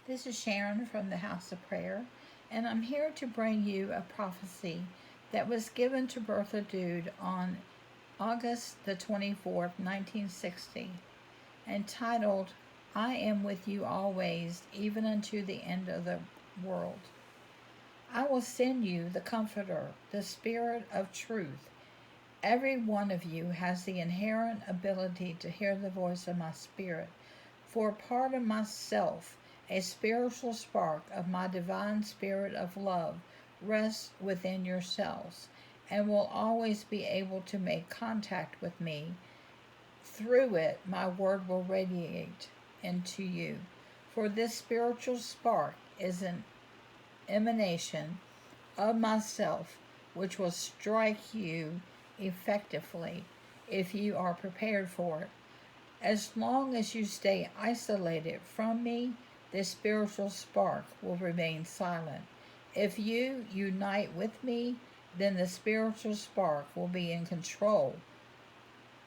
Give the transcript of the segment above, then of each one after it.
This is Sharon from the House of Prayer, and I'm here to bring you a prophecy that was given to Bertha Dudd on August the 24th, 1960, entitled, I am with you always, even unto the end of the world. I will send you the Comforter, the Spirit of truth. Every one of you has the inherent ability to hear the voice of my Spirit, for part of myself, a spiritual spark of my divine spirit of love, rests within yourselves and will always be able to make contact with me. Through it, my word will radiate into you. For this spiritual spark is an emanation of myself, which will strike you effectively if you are prepared for it. As long as you stay isolated from me, the spiritual spark will remain silent. If you unite with me, then the spiritual spark will be in control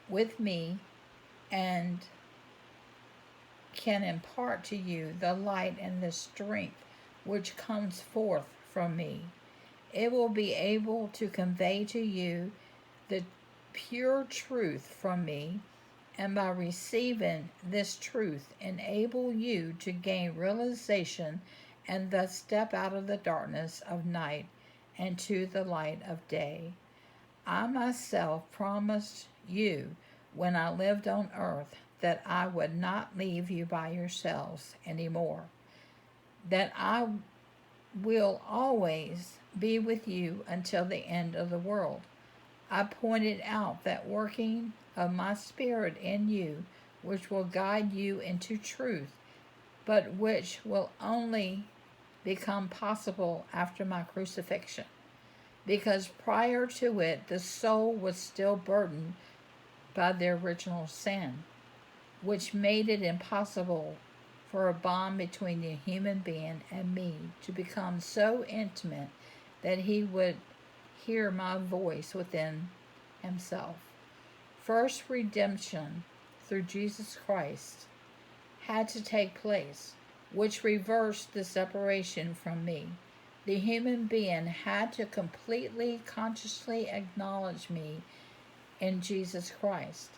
with me and can impart to you the light and the strength which comes forth from me. It will be able to convey to you the pure truth from me, and by receiving this truth, enable you to gain realization and thus step out of the darkness of night and to the light of day. I myself promised you when I lived on earth that I would not leave you by yourselves anymore, that I will always be with you until the end of the world. I pointed out that working of my Spirit in you, which will guide you into truth, but which will only become possible after my crucifixion, because prior to it the soul was still burdened by the original sin, which made it impossible for a bond between the human being and me to become so intimate that he would hear my voice within himself. First, redemption through Jesus Christ had to take place, which reversed the separation from me. The human being had to completely, consciously acknowledge me in Jesus Christ.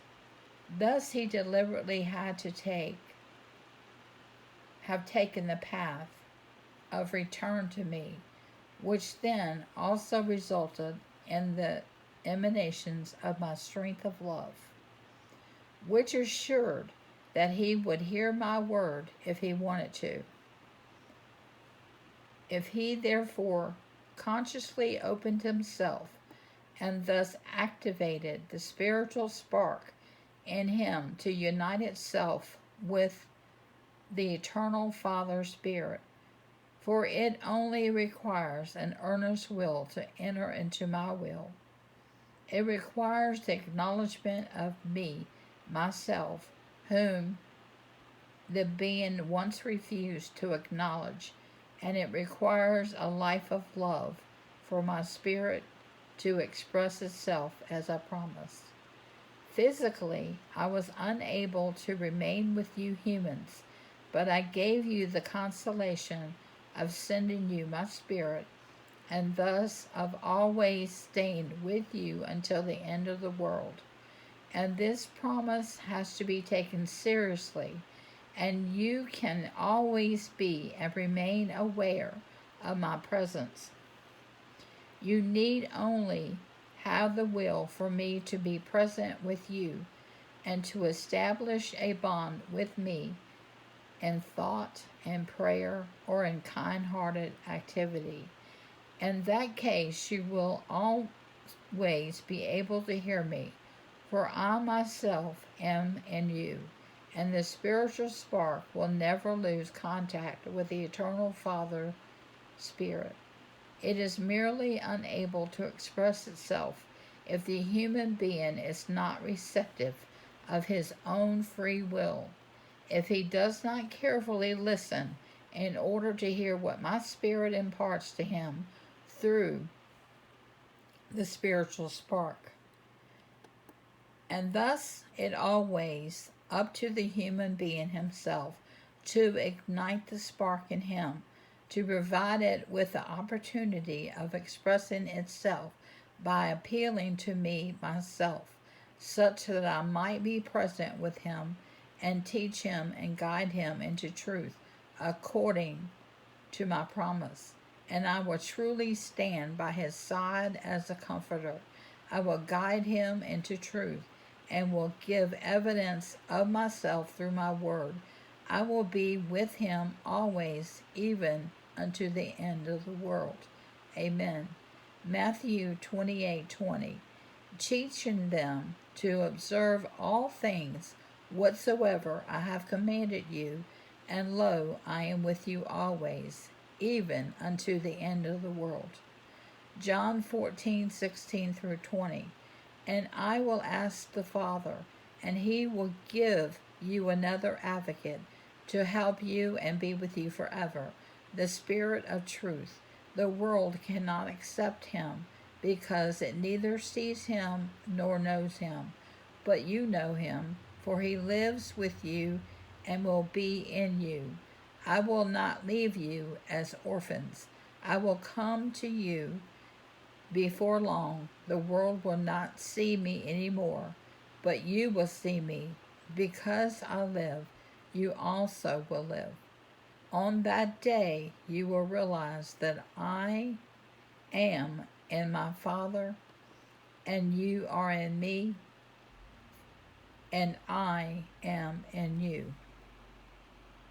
Thus, he deliberately had to have taken the path of return to me, which then also resulted in the emanations of my strength of love, which assured that he would hear my word if he wanted to. If he therefore consciously opened himself and thus activated the spiritual spark in him to unite itself with the eternal Father Spirit, for it only requires an earnest will to enter into my will. It requires the acknowledgement of me, myself, whom the being once refused to acknowledge, and it requires a life of love for my spirit to express itself as I promised. Physically, I was unable to remain with you humans, but I gave you the consolation of sending you my Spirit, and thus of always staying with you until the end of the world. And this promise has to be taken seriously, and you can always be and remain aware of my presence. You need only have the will for me to be present with you and to establish a bond with me in thought and prayer or in kind-hearted activity. In that case, you will always be able to hear me, for I myself am in you, and the spiritual spark will never lose contact with the eternal Father Spirit. It is merely unable to express itself if the human being is not receptive of his own free will. If he does not carefully listen in order to hear what my Spirit imparts to him through the spiritual spark. And thus it always up to the human being himself to ignite the spark in him, to provide it with the opportunity of expressing itself by appealing to me myself, such that I might be present with him and teach him and guide him into truth according to my promise. And I will truly stand by his side as a comforter. I will guide him into truth and will give evidence of myself through my word. I will be with him always, even unto the end of the world. Amen. Matthew 28:20. Teaching them to observe all things whatsoever I have commanded you, and lo, I am with you always, even unto the end of the world. John 14:16 through 20. And I will ask the Father, and he will give you another advocate to help you and be with you forever, the Spirit of truth. The world cannot accept him, because it neither sees him nor knows him. But you know him, for he lives with you and will be in you. I will not leave you as orphans. I will come to you before long. The world will not see me anymore, but you will see me. Because I live, you also will live. On that day, you will realize that I am in my Father, and you are in me, and I am in you.